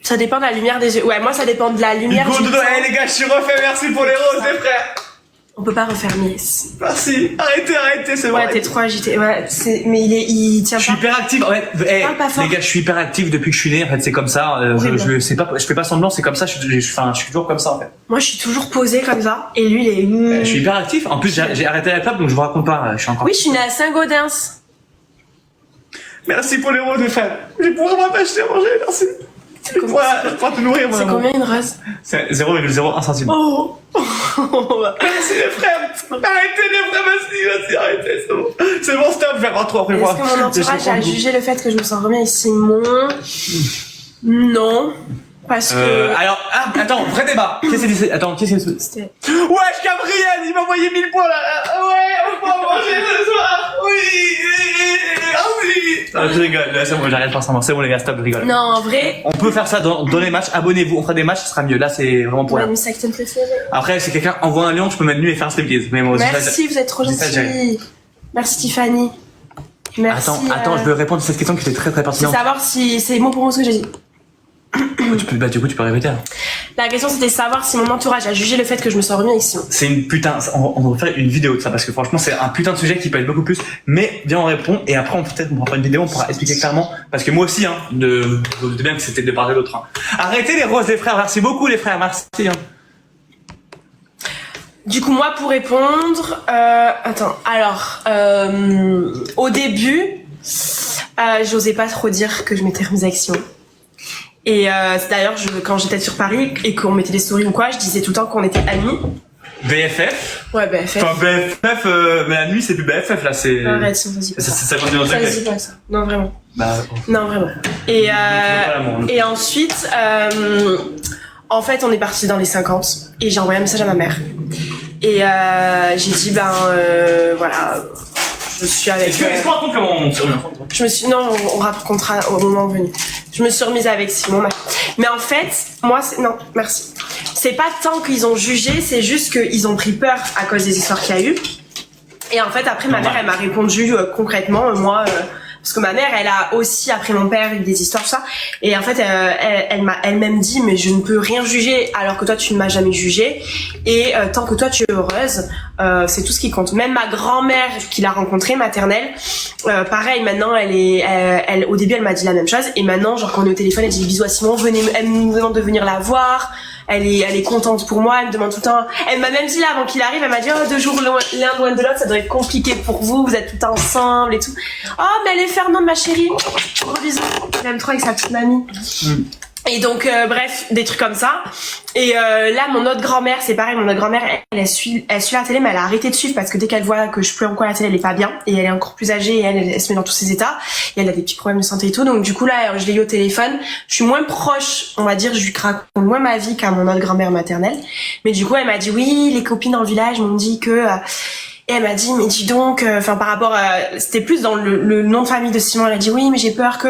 Ça dépend de la lumière des yeux. Ouais, moi ça dépend de la lumière du temps. Hey les gars, je suis refait, merci pour les roses les frères. On peut pas refermer. Merci, arrêtez, c'est Ouais, vrai. t'es trop agité. Ouais, mais il tient Je pas. suis hyper actif. En fait, les gars, je suis hyper actif depuis que je suis né. En fait, c'est comme ça. Je fais pas semblant. C'est comme ça. Je suis toujours comme ça en fait. Moi, je suis toujours posée comme ça. Et lui, il est. Je suis hyper actif. En plus, j'ai arrêté la clope, donc je vous raconte pas. Je suis encore. Oui, je suis née à Saint-Gaudens. Merci pour les roses, les frères. Je vais pouvoir m'acheter à manger. Merci. Je pourrais te nourrir. C'est combien une rose? C'est 0,01 centime. Oh. Merci les frères. Arrêtez les frères, vas-y, arrêtez, c'est bon. C'est bon, stop, je vais avoir trop après moi. Est-ce que mon entourage a jugé le fait que je me sens remis avec Simon? Non. Parce que... alors, attends, vrai débat. Qu'est-ce que c'est? Attends, qu'est-ce que c'est? C'était... Wesh, Gabriel, il m'a envoyé 1000 points là. Ouais, on va manger ce soir. Oui, merci. Ah, je rigole, c'est bon, j'arrête pas sans moi. C'est bon les gars, stop, je rigole. Non, en vrai... On peut faire ça dans les matchs, abonnez-vous, on fera des matchs, ce sera mieux. Là, c'est vraiment pour Ma rien. secte préférée. Après, si quelqu'un envoie un lion, je peux mettre nu et faire un striptease. Mais moi, Merci, vous êtes trop gentils. Merci Tiffany. Merci. Attends, je veux répondre à cette question qui était très très C'est pertinente. savoir si c'est mot pour mot ce que j'ai dit. Du coup, tu peux répéter. La question c'était savoir si mon entourage a jugé le fait que je me sens remis avec Simon. C'est une putain, on va faire une vidéo de ça parce que franchement c'est un putain de sujet qui peut être beaucoup plus. Mais viens on répond et après on pourra faire une vidéo, on pourra expliquer clairement parce que moi aussi vous doutez bien que c'était de part et d'autre. Arrêtez les roses les frères, merci beaucoup les frères, merci. Du coup moi pour répondre, au début, j'osais pas trop dire que je m'étais remise avec Simon. Et d'ailleurs, quand j'étais sur Paris et qu'on mettait des stories ou quoi, je disais tout le temps qu'on était amis. BFF. Ouais, BFF. Enfin BFF, mais la nuit c'est plus BFF là, c'est. Arrête, vas-y. Ça continue en secret. Vas-y, pas ça. Non, vraiment. Bah. Non, vraiment. Et ensuite, en fait, on est parti dans les 50 et j'ai envoyé un message à ma mère. Et j'ai dit, voilà, je suis avec... Est-ce qu'on raconte comment on se remet? Non, on racontera au moment venu. Je me suis remise avec Simon. Mais en fait, moi, non, merci. C'est pas tant qu'ils ont jugé, c'est juste qu'ils ont pris peur à cause des histoires qu'il y a eu. Et en fait, après, ma mère, elle m'a répondu concrètement, parce que ma mère, elle a aussi, après mon père, eu des histoires, tout ça. Et en fait, elle m'a elle-même dit, mais je ne peux rien juger alors que toi, tu ne m'as jamais jugé. Et tant que toi, tu es heureuse, c'est tout ce qui compte. Même ma grand-mère, qu'il a rencontrée, maternelle, pareil, maintenant, elle, au début, elle m'a dit la même chose. Et maintenant, genre, quand on est au téléphone, elle dit bisous à Simon, elle me demande de venir la voir. Elle est contente pour moi, elle me demande tout le temps. Elle m'a même dit là, avant qu'il arrive, elle m'a dit, 2 jours l'un loin de l'autre, ça doit être compliqué pour vous, vous êtes tout le temps ensemble et tout. Oh, mais elle est Fernande, ma chérie. Gros bisous. Je l'aime trop avec sa petite mamie. Et donc, bref, des trucs comme ça. Et là, mon autre grand-mère, c'est pareil, mon autre grand-mère, elle suit la télé, mais elle a arrêté de suivre parce que dès qu'elle voit que je pleure encore à la télé, elle est pas bien. Et elle est encore plus âgée et elle se met dans tous ses états. Et elle a des petits problèmes de santé et tout. Donc du coup, là, je l'ai eu au téléphone. Je suis moins proche, on va dire, je lui raconte moins ma vie qu'à mon autre grand-mère maternelle. Mais du coup, elle m'a dit, oui, les copines dans le village m'ont dit que... Et elle m'a dit, mais dis donc, par rapport à... C'était plus dans le nom de famille de Simon. Elle a dit, oui, mais j'ai peur que...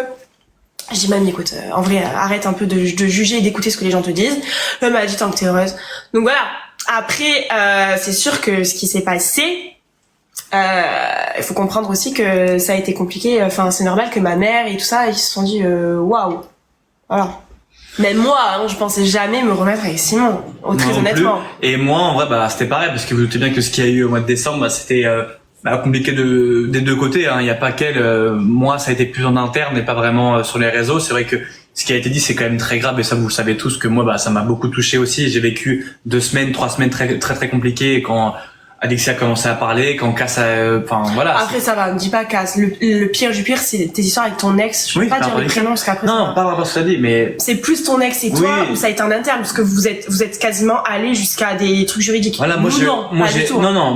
Je dis, mamie, écoute, en vrai, arrête un peu de juger et d'écouter ce que les gens te disent. Elle m'a dit, tant que t'es heureuse. Donc voilà. Après, c'est sûr que ce qui s'est passé, il faut comprendre aussi que ça a été compliqué. Enfin, c'est normal que ma mère et tout ça, ils se sont dit, waouh. Voilà. Même moi, je pensais jamais me remettre avec Simon, très honnêtement. Et moi, en vrai, c'était pareil, parce que vous doutez bien que ce qu'il y a eu au mois de décembre, c'était... compliqué des deux côtés, il y a pas moi ça a été plus en interne et pas vraiment sur les réseaux. C'est vrai que ce qui a été dit c'est quand même très grave et ça vous le savez tous que moi ça m'a beaucoup touché aussi. J'ai vécu 3 semaines très très très compliquées quand Alexia a commencé à parler, quand Cass voilà. Après ça va, ne dis pas Cass. Le pire du pire, c'est tes histoires avec ton ex. Je peux pas dire les prénoms parce qu'après. Non, pas rapport à ce que tu as dit, mais. C'est plus ton ex et toi ou ça a été en interne parce que vous êtes quasiment allés jusqu'à des trucs juridiques. Voilà, moi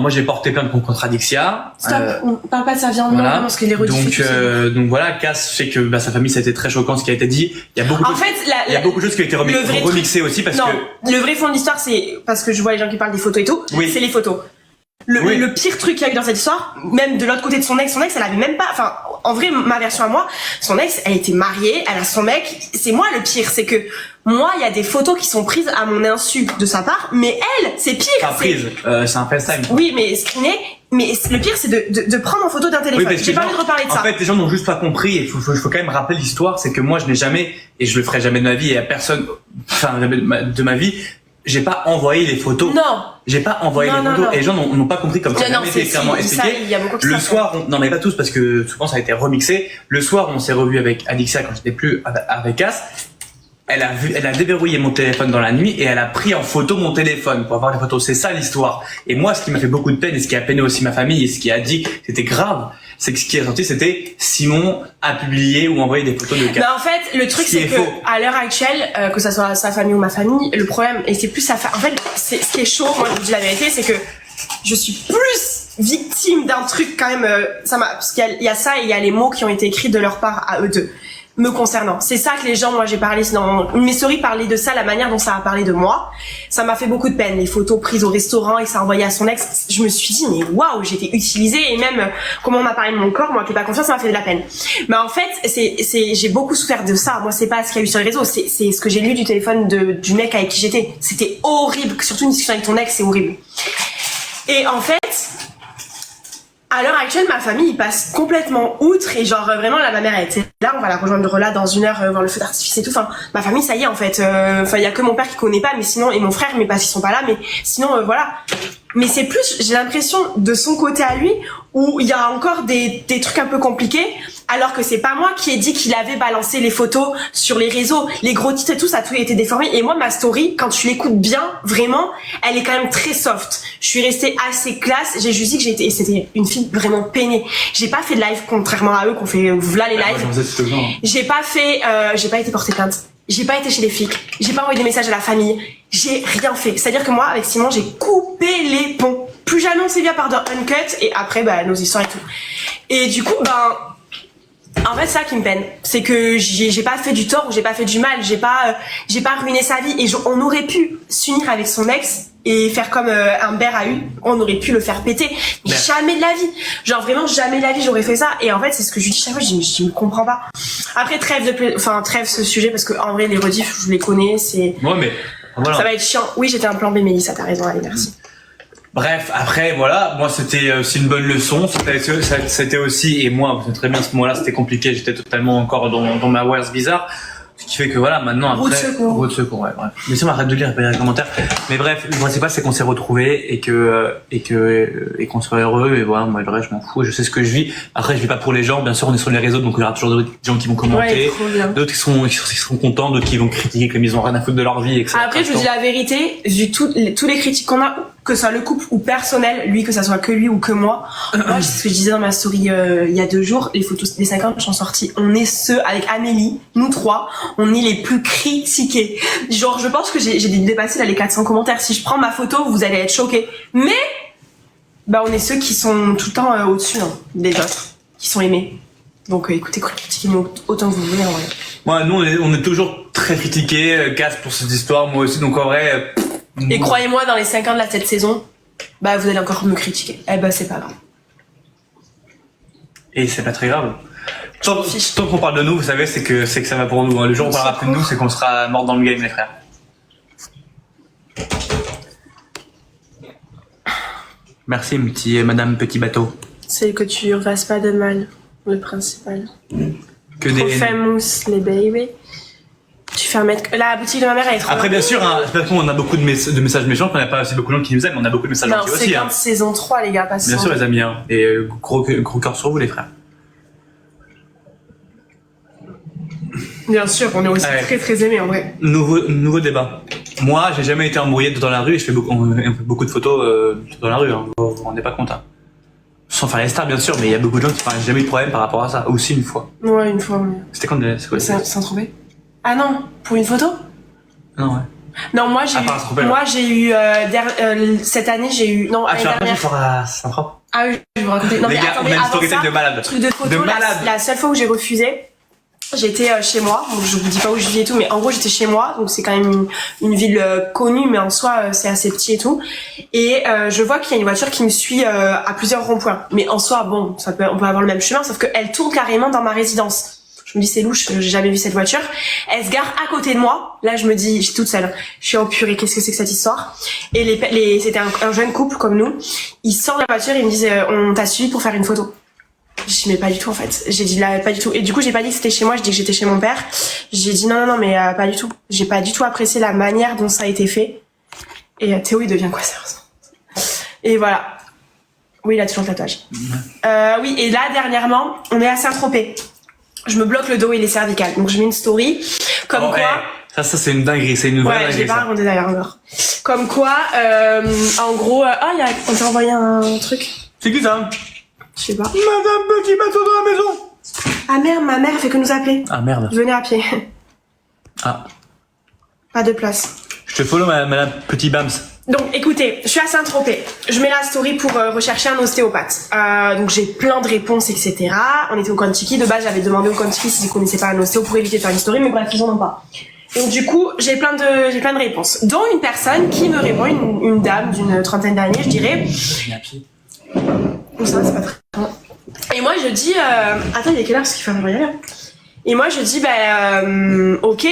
j'ai porté plainte contre Alexia. Stop, on parle pas de sa vie en voilà. parce qu'il est rediffusé. Donc voilà, Cass fait que sa famille ça a été très choquant ce qui a été dit. Il y a beaucoup de choses qui ont été remixées aussi parce que. Le vrai fond de l'histoire c'est parce que je vois les gens qui parlent des photos et tout. Oui. C'est les photos. Le pire truc qu'il y a eu dans cette histoire, même de l'autre côté de son ex elle avait même pas, en vrai, ma version à moi, son ex, elle était mariée, elle a son mec. C'est moi le pire, c'est que moi, il y a des photos qui sont prises à mon insu de sa part, mais elle, c'est pire. Pas prise, c'est un FaceTime. Oui, mais screené. Mais le pire, c'est de prendre en photo d'un téléphone. Oui, j'ai pas envie de reparler de ça. En fait, les gens n'ont juste pas compris. Il faut quand même rappeler l'histoire. C'est que moi, je n'ai jamais, et je le ferai jamais de ma vie, et à personne, enfin, jamais de ma vie, j'ai pas envoyé les photos. Non. J'ai pas envoyé les photos. Et les gens n'ont pas compris, comme ça a jamais été clairement expliqué. Il y a beaucoup qui le soir, non mais pas tous, parce que souvent ça a été remixé. Le soir, on s'est revu avec Alixia quand j'étais plus avec As. Elle a déverrouillé mon téléphone dans la nuit et elle a pris en photo mon téléphone pour avoir les photos. C'est ça l'histoire. Et moi, ce qui m'a fait beaucoup de peine et ce qui a peiné aussi ma famille et ce qui a dit que c'était grave, c'est que ce qui est sorti, c'était Simon a publié ou envoyé des photos de Cas. En fait, le truc, c'est que à l'heure actuelle, que ça soit sa famille ou ma famille, le problème, et c'est plus sa famille. En fait, c'est ce qui est chaud. Moi, je vous dis la vérité, c'est que je suis plus victime d'un truc quand même. Parce qu'il y a ça et il y a les mots qui ont été écrits de leur part à eux deux. Me concernant. C'est ça que les gens, moi j'ai parlé dans mes stories, parlaient de ça, la manière dont ça a parlé de moi. Ça m'a fait beaucoup de peine. Les photos prises au restaurant et que ça a envoyé à son ex, je me suis dit, mais waouh, j'ai été utilisée et même comment on m'a parlé de mon corps, moi qui n'ai pas confiance, ça m'a fait de la peine. Mais en fait, j'ai beaucoup souffert de ça. Moi, c'est pas ce qu'il y a eu sur les réseaux, c'est ce que j'ai lu du téléphone du mec avec qui j'étais. C'était horrible. Surtout une discussion avec ton ex, c'est horrible. Et en fait, à l'heure actuelle, ma famille, ils passent complètement outre et genre vraiment là, ma mère elle était là, on va la rejoindre là dans 1 heure voir le feu d'artifice et tout. Enfin, ma famille, ça y est en fait. Enfin, il y a que mon père qui connaît pas, mais sinon et mon frère, mais parce qu'ils sont pas là, mais sinon voilà. Mais c'est plus, j'ai l'impression de son côté à lui où il y a encore des trucs un peu compliqués, alors que c'est pas moi qui ai dit qu'il avait balancé les photos sur les réseaux, les gros titres et tout, ça a tout été déformé. Et moi, ma story, quand tu l'écoutes bien, vraiment, elle est quand même très soft. Je suis restée assez classe, j'ai juste dit que et c'était une fille vraiment peinée. J'ai pas fait de live, contrairement à eux, qu'on fait, voilà les lives. J'ai pas été portée plainte. J'ai pas été chez les flics, j'ai pas envoyé des messages à la famille, j'ai rien fait. C'est-à-dire que moi, avec Simon, j'ai coupé les ponts. Plus jamais on s'est vu à part de Uncut et après, nos histoires et tout. Et du coup, en fait, c'est ça qui me peine. C'est que j'ai pas fait du tort ou j'ai pas fait du mal, j'ai pas ruiné sa vie et on aurait pu s'unir avec son ex et faire comme un bear a eu, on aurait pu le faire péter. Mais jamais de la vie. Genre vraiment jamais de la vie j'aurais fait ça. Et en fait c'est ce que je dis chaque fois, je me comprends pas. Après trêve ce sujet parce que en vrai les rediffs je les connais, c'est. Ouais mais voilà. Ça va être chiant. Oui j'étais un plan B Mélissa, t'as raison, allez merci. Bref, après voilà, moi c'était aussi une bonne leçon. C'était aussi, et moi vous savez très bien à ce moment-là c'était compliqué, j'étais totalement encore dans ma worst bizarre. Ce qui fait que voilà, maintenant après. Route de secours, ouais, bref. Mais ça m'arrête de lire les commentaires. Mais bref, le principal c'est qu'on s'est retrouvés et qu'on soit heureux et voilà, moi le reste je m'en fous, je sais ce que je vis. Après je vis pas pour les gens, bien sûr on est sur les réseaux donc il y aura toujours des gens qui vont commenter, d'autres qui seront contents, d'autres qui vont critiquer comme ils ont rien à foutre de leur vie, etc. Après je vous dis la vérité, vu tous les critiques qu'on a, que ce soit le couple ou personnel, lui que ça soit que lui ou que moi, moi c'est ce que je disais dans ma story il y a 2 jours, les photos des 50 sont sorties, on est ceux avec Amélie, nous 3, on est les plus critiqués. Genre je pense que j'ai dépassé là les 400 commentaires. Si je prends ma photo, vous allez être choqués. Mais on est ceux qui sont tout le temps au-dessus des autres, qui sont aimés. Donc écoutez, critiquez-nous autant que vous voulez en vrai. Ouais, nous on est toujours très critiqués, casse pour cette histoire, moi aussi, donc en vrai. Et croyez-moi, dans les 5 ans de cette saison, vous allez encore me critiquer. C'est pas grave. Et c'est pas très grave. Tant qu'on parle de nous, vous savez, c'est que ça va pour nous. Le jour où on parlera plus de nous, c'est qu'on sera mort dans le game, les frères. Merci, Madame Petit Bateau. C'est que tu ne fasses pas de mal, le principal. Que trop famous, les baby. Tu fais la boutique de ma mère, elle est trop. Après, bien sûr, c'est pas qu'on a beaucoup de messages méchants, qu'on n'a pas aussi beaucoup de gens qui nous aiment, mais on a beaucoup de messages gentils aussi. C'est saison 3, les gars, pas bien sûr, les amis, et gros cœur sur vous, les frères. Bien sûr, on est aussi très très aimés en vrai. Nouveau débat. Moi, j'ai jamais été embrouillé dans la rue et on fait beaucoup de photos dans la rue. Vous vous rendez pas compte. Sans faire les stars, bien sûr, mais il y a beaucoup de gens qui n'ont jamais eu de problème par rapport à ça. Aussi une fois. Ouais, une fois. Oui. C'était quand Saint-Tropez. Ah non, pour une photo? Non, ouais. Non, moi j'ai eu cette année j'ai eu l'année dernière. À Saint-Tropez. Ah oui, je vais vous raconter. Non mais attendez, avant ça, de malade. Truc de photo. La seule fois où j'ai refusé, J'étais chez moi, donc je vous dis pas où je vis et tout, mais en gros j'étais chez moi, donc c'est quand même une ville connue, mais en soi c'est assez petit et tout. Et je vois qu'il y a une voiture qui me suit à plusieurs ronds-points. Mais en soi, bon, on peut avoir le même chemin, sauf qu'elle tourne carrément dans ma résidence. Je me dis c'est louche, j'ai jamais vu cette voiture. Elle se gare à côté de moi. Là je me dis, j'étais toute seule. Je suis en purée, qu'est-ce que c'est que cette histoire? Et c'était un jeune couple comme nous. Ils sortent de la voiture et ils me disent on t'a suivi pour faire une photo. Je dis mais pas du tout en fait. J'ai dit là pas du tout. Et du coup j'ai pas dit que c'était chez moi, je dis que j'étais chez mon père. J'ai dit non mais pas du tout. J'ai pas du tout apprécié la manière dont ça a été fait. Et Théo il devient quoi sérieusement? Et voilà. Oui il a toujours le tatouage. Oui et là dernièrement on est à Saint-Tropez. Je me bloque le dos et les cervicales. Donc je mets une story comme quoi. Ça c'est une dinguerie, c'est une vraie dinguerie. Je l'ai pas raconté d'ailleurs encore. Comme quoi en gros on t'a envoyé un truc. C'est qui ça? Je sais pas. Madame Petit Bateau dans la maison. Ah merde, ma mère fait que nous appeler. Ah merde. Venez à pied. Ah. Pas de place. Je te follow madame Petit Bams. Donc écoutez, je suis à Saint-Tropez. Je mets la story pour rechercher un ostéopathe. Donc j'ai plein de réponses, etc. On était au Kontiki. De base, j'avais demandé au Kontiki s'ils connaissaient pas un ostéo pour éviter de faire une story, mais bref, ils en ont pas. Donc du coup, j'ai plein de réponses. Dont une personne qui me répond, une dame d'une trentaine d'années, je dirais. Ça, c'est pas très bon. Et moi je dis attends il est quelle heure parce qu'il faut y aller. Et moi je dis ok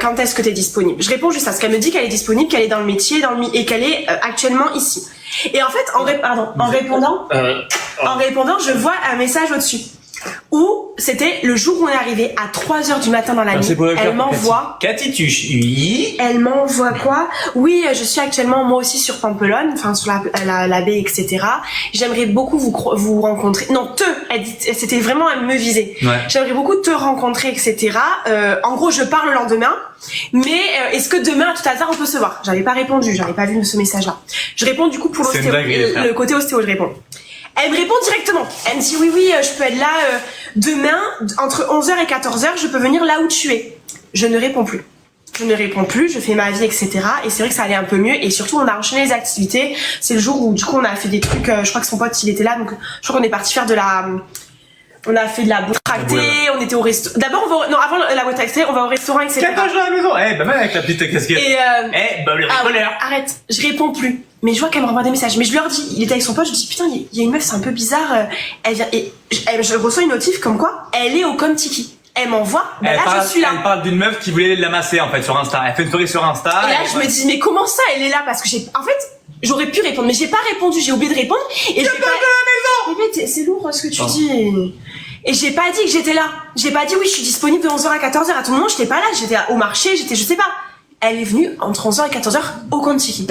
quand est-ce que t'es disponible. Je réponds juste à ce qu'elle me dit, qu'elle est disponible, qu'elle est dans le métier et qu'elle est actuellement ici. Et en fait en répondant je vois un message au-dessus où c'était le jour où on est arrivé à 3h du matin dans la nuit. Elle m'envoie Cathy Tuche, oui. Elle m'envoie quoi? Oui, je suis actuellement moi aussi sur Pampelonne, enfin sur la baie, etc. J'aimerais beaucoup vous rencontrer. Non, elle dit, c'était vraiment à me viser. Ouais. J'aimerais beaucoup te rencontrer, etc. En gros, je pars le lendemain, mais est-ce que demain, à tout hasard, on peut se voir? J'avais pas répondu, j'avais pas vu ce message-là. Je réponds du coup pour l'ostéo, le côté ostéo, je réponds. Elle me répond directement. Elle me dit oui, je peux être là demain, entre 11h et 14h, je peux venir là où tu es. Je ne réponds plus. Je fais ma vie, etc. Et c'est vrai que ça allait un peu mieux. Et surtout, on a enchaîné les activités. C'est le jour où, du coup, on a fait des trucs, je crois que son pote, il était là. Donc, je crois qu'on est parti faire on a fait de la bouffe tractée, on était au resto. D'abord, avant la boîte tractée, on va au restaurant, etc. 14 jours à la maison. Même avec la petite casquette. Et le voleur. Arrête, je réponds plus. Mais je vois qu'elle me renvoie des messages. Mais je lui dis, il était avec son pote, je lui dis putain, il y a une meuf, c'est un peu bizarre. Elle vient et je reçois une notif comme quoi elle est au Kontiki. Elle m'envoie. Là, je suis là. Elle parle d'une meuf qui voulait l'amasser en fait sur Insta. Elle fait une story sur Insta. Et là, je me dis mais comment ça, elle est là? Parce que en fait, j'aurais pu répondre, mais j'ai pas répondu. J'ai oublié de répondre. Et je pas de la maison. Mais c'est lourd ce que tu dis. Et j'ai pas dit que j'étais là. J'ai pas dit oui, je suis disponible de 11h à 14h. À tout moment, j'étais pas là. J'étais au marché, je sais pas. Elle est venue entre 11h et 14h au Kontiki.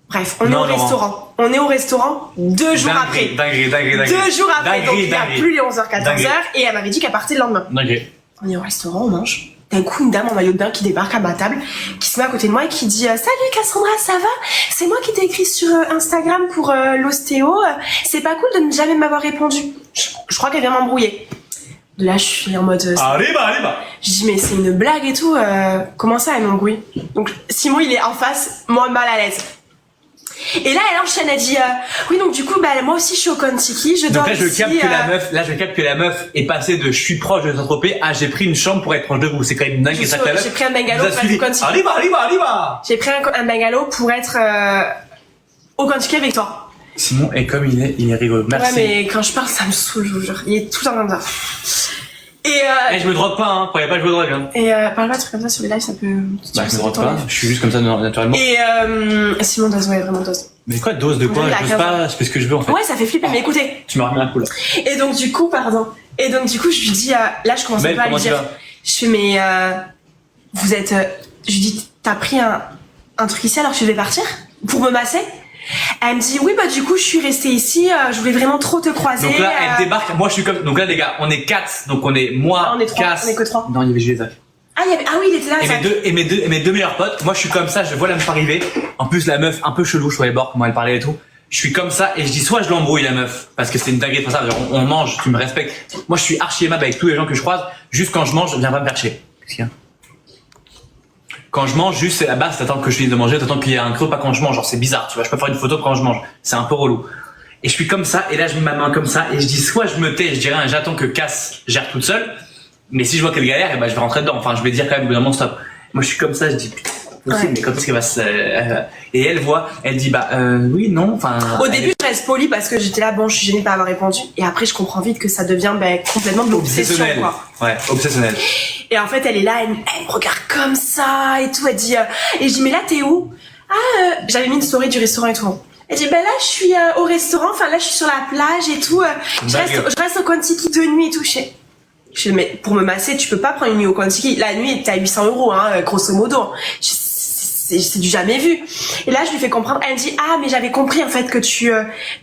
Bref, on est au restaurant 2 jours après. Dinguerie. 2 jours après, donc il n'y a plus les 11h, 14h. Et elle m'avait dit qu'elle partait le lendemain. Dinguerie. On est au restaurant, on mange. D'un coup, une dame en maillot de bain qui débarque à ma table, qui se met à côté de moi et qui dit salut Cassandra, ça va? C'est moi qui t'ai écrit sur Instagram pour l'ostéo. C'est pas cool de ne jamais m'avoir répondu. Je crois qu'elle vient m'embrouiller. De là, je suis en mode... Arriba. Je dis mais c'est une blague et tout. Comment ça, elle m'embrouille? Donc Simon, il est en face, moi mal à l'aise. Et là, elle enchaîne, elle dit oui, donc du coup, moi aussi, je suis au Kontiki, je dors donc là, ici. je capte que la meuf est passée de je suis proche de Saint-Tropez à j'ai pris une chambre pour être proche de vous. C'est quand même dingue. J'ai pris un bungalow pour être au Kontiki. Arriba. J'ai pris un bungalow pour être au Kontiki avec toi. Simon est comme il est rigolo. Merci. Ouais, mais quand je parle, ça me saoule, je vous jure. Il est tout le temps comme ça. Et je me drogue pas, hein. Croyez pas que je me drogue, hein. Et parle pas de trucs comme ça sur les lives, ça peut... je me drogue pas. Je suis juste comme ça naturellement. Et Simon dose, ouais, vraiment dose. Mais quoi, dose de quoi? Je dose pas, je fais ce que je veux en fait. Ouais, ça fait flipper, mais écoutez. Tu m'as remis un coup là. Et donc du coup, je lui dis, là je commence pas à lui dire. Je fais, mais vous êtes... je lui dis, t'as pris un truc ici alors que tu devais partir? Pour me masser? Elle me dit oui du coup je suis restée ici, je voulais vraiment trop te croiser. Donc là elle débarque, moi je suis comme, donc là les gars on est 4, donc on est moi, on est 3, Cass. on est que 3. Non il y avait Jules et Zach. Ah oui il était là. Et mes deux meilleurs potes, moi je suis comme ça, je vois la meuf arriver, en plus la meuf un peu chelou, je voyais bord comment elle parlait et tout. Je suis comme ça et je dis soit je l'embrouille la meuf parce que c'est une dinguerie de faire ça, on mange, tu me respectes. Moi je suis archi aimable avec tous les gens que je croise, juste quand je mange, viens pas me faire chier. Qu'est-ce qu'il y a? Quand je mange, juste c'est la base, t'attends que je finisse de manger, t'attends qu'il y ait un creux, pas quand je mange, genre c'est bizarre, tu vois, je peux faire une photo quand je mange, c'est un peu relou. Et je suis comme ça, et là je mets ma main comme ça, et je dis soit je me tais, je dis rien, et j'attends que Cass gère toute seule, Mais si je vois qu'elle galère, et ben je vais rentrer dedans. Enfin, je vais dire quand même au bout d'un moment stop. Moi, je suis comme ça, je dis putain, possible, mais quand est-ce qu'elle va se... Et elle voit, elle dit oui, non, enfin... Au début, je reste polie parce que j'étais là, bon, je suis gênée de pas avoir répondu. Et après, je comprends vite que ça devient complètement de l'obsession, quoi. Ouais, obsessionnel. Et en fait, elle est là, elle me regarde comme ça et tout. Elle dit, et je dis, mais là, t'es où? J'avais mis une story du restaurant et tout. Elle dit, là, je suis au restaurant, enfin, là, je suis sur la plage et tout. Je reste au Kontiki de nuit et tout. Je dis, mais pour me masser, tu peux pas prendre une nuit au Kontiki. La nuit, t'es à 800 €, hein, grosso modo. C'est du jamais vu. Et là, je lui fais comprendre. Elle me dit, mais j'avais compris en fait que tu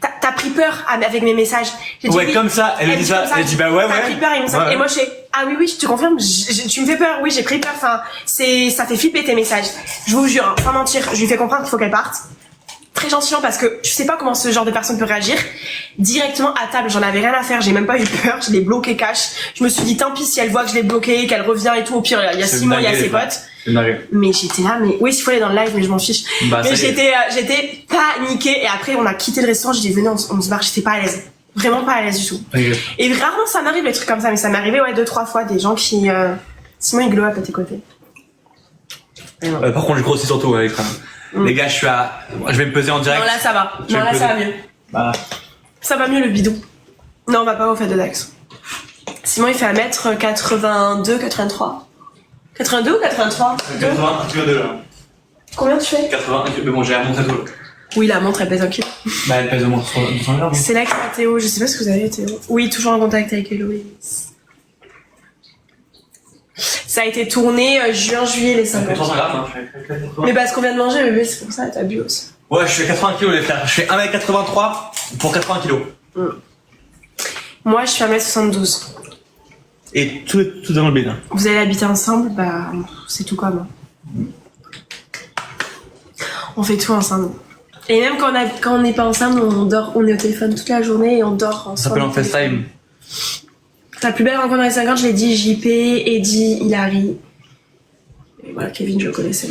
t'as pris peur avec mes messages. J'ai dit, ouais, oui. Comme ça. Elle dit ça. Elle dit ouais. T'as pris peur. Et moi, je fais, oui, je te confirme. Tu me fais peur. Oui, j'ai pris peur. Enfin, ça fait flipper tes messages. Je vous jure, sans mentir. Je lui fais comprendre qu'il faut qu'elle parte. Très gentiment parce que je sais pas comment ce genre de personne peut réagir. Directement à table, j'en avais rien à faire, j'ai même pas eu peur, je l'ai bloqué cash. Je me suis dit tant pis si elle voit que je l'ai bloqué, qu'elle revient et tout, au pire il y a Simon, il y a ses potes. Mais j'étais là, mais oui, s'il faut aller dans le live, mais je m'en fiche. Mais j'étais paniquée et après on a quitté le restaurant, j'ai dit venez on se barre, j'étais pas à l'aise. Vraiment pas à l'aise du tout. Et rarement ça m'arrive les trucs comme ça, mais ça m'est arrivé 2-3 fois des gens qui Simon il glow up à tes côtés. Par contre je grossis surtout avec ça. Les gars, je vais me peser en direct. Non, là, ça va. Non, là, ça va mieux. Ça va mieux, le bidou. Non, on va pas au fait de Dax. Simon, il fait 1m82, 83. 82 ou 83? 82, là. Combien tu fais? 80, mais bon, j'ai la montre à tout. Oui, la montre, elle pèse un kilo. Elle pèse au moins 200 €. C'est là que Théo, je sais pas ce que vous avez, Théo. Oui, toujours en contact avec Héloïse. Ça a été tourné juin-juillet les 50. 300 grammes, Mais parce qu'on vient de manger, bébé, c'est pour ça, t'as bu aussi. Ouais, je fais 80 kilos les frères. Je fais 1m83 pour 80 kilos. Moi, je fais 1m72. Et tout dans le bide. Vous allez habiter ensemble, c'est tout comme. On fait tout ensemble. Et même quand on n'est pas ensemble, on est au téléphone toute la journée et on dort ensemble. Ça s'appelle en FaceTime. Ta plus belle rencontre dans les 50, je l'ai dit, JP, Eddie, Hilary. Et voilà, Kevin, je le connaissais.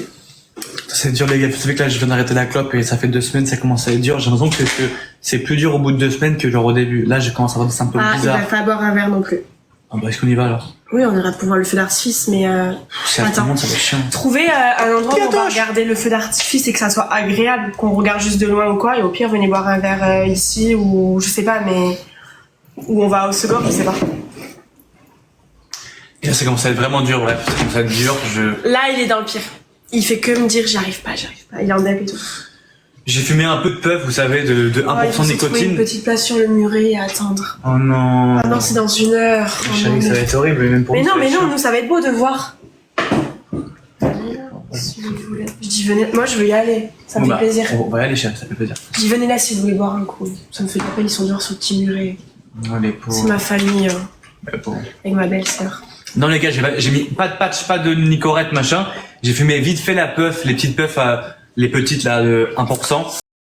C'est dur les gars, vous savez que là je viens d'arrêter la clope et ça fait 2 semaines, ça commence à être dur. J'ai l'impression que c'est plus dur au bout de 2 semaines que genre au début. Là je commence à avoir des symptômes bizarres. Il va pas boire un verre non plus. Est-ce qu'on y va alors? Oui, on ira pour voir le feu d'artifice, mais attends, ça va être chiant. Trouver un endroit où on va regarder le feu d'artifice et que ça soit agréable, qu'on regarde juste de loin ou quoi, et au pire venez boire un verre ici ou je sais pas, mais où on va au second, je sais pas. Et là ça commence à être vraiment dur, bref, ça commence à être dur. Là il est dans le pire. Il fait que me dire j'arrive pas. Il est en dep et tout. J'ai fumé un peu de puff, vous savez, de 1% de nicotine. Une petite place sur le muret et attendre. Oh non. Ah non, c'est dans 1 heure. Je savais que ça va être horrible, même pour nous. Mais non, nous ça va être beau de voir. Si vous voulez. Je dis venez, moi je veux y aller. Ça me fait plaisir. On va y aller, chef, ça fait plaisir. Je dis venez là si vous voulez boire un coup. Ça me fait de la peine, ils sont dehors sur le petit muret. Oh les pauvres. C'est ma famille. Les pauvres. Avec ma belle-sœur. Non les gars, j'ai mis pas de patch, pas de nicorette machin. J'ai fumé vite fait la puff, les petites puffs, les petites là de 1%.